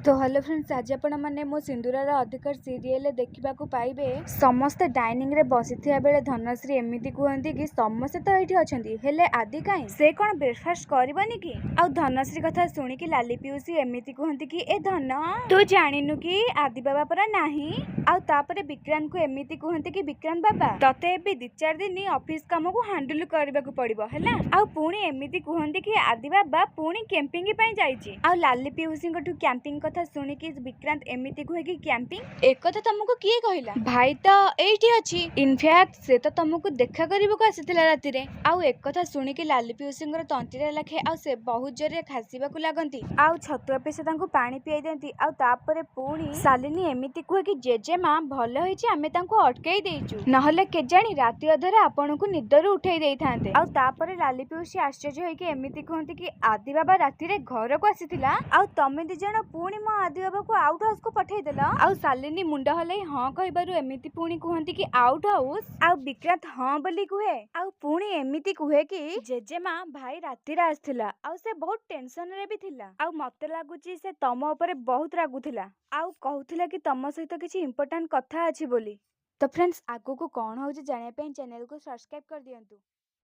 तो hello friends, आज आपण मैंने मो सिंदूरार अधिकार सीरियल देखा पाइबे। समस्ते डाइनिंग रे बसी बेले धनश्री एमती कहती कि समस्ते तो ये अच्छा हेले आदि कहीं से कौन ब्रेकफास्ट करबनी कि आ धनश्री कथा शुणिकी लाली पीयूसी एमती कहती कि ए धन तू जानिनु कि आदि बाबा परा नाही। आउे विक्रांत को एमती कहती कि विक्रांत बाबा तते ए 2-4 दिन ऑफिस काम को हैंडल करने को पड़ो है। पुणी एमती कहती कि आदि बाबा पुणी कैंपिंग जाइए। आ लाली पीयूसी कैंपिंग कथा शुणिकी विक्रांत एमती कहे कि कैंपिंग एक कथा तुमको किए कहला भाई तो एठी अछि। इनफैक्ट से तो तुमको देखा करबो को आसीथिला राति रे। आउ एक कथा शुणिकी लाली पीयूसींगर तंतीरे लाखे आ से बहुत जोरे खासीबाकू लागंती। आउ छतुआ पे से तांको पानी पियाई देंती। आउ तापरे पुणी शालिनी एमती कहे कि जेजेमा भल होईची आमे तांको अटकाई देइचु नहले केजानी राति अधरे आपनकू निदरु उठाई देई थांते। आउ तापरे लाली पीयूसी आश्चर्य होई कि एमती कहंती कि आदि बाबा राति रे घर को आसीथिला आउ तमे दी जण पुणी मो आदि बाबा को आउट हाउस को पठेई देला। आउ शालिनी मुंड हले हां कहबारु एमिति पुणी कहंती कि आउट हाउस। आउ विक्रांत हां बोली कहे। आउ पुणी एमिति कहे कि जेजेमा भाई राति रे आस्थिला आउ से बहुत टेंशन रे भी थिला। आउ मते लागुची से तम ऊपर बहुत रागुथिला आउ कहूथिला कि तम सहित किछि इंपोर्टेंट कथा अछि बोली। तो फ्रेंड्स, आगु को कोन होउची जानिया पे चैनल को सब्सक्राइब कर दियंतु।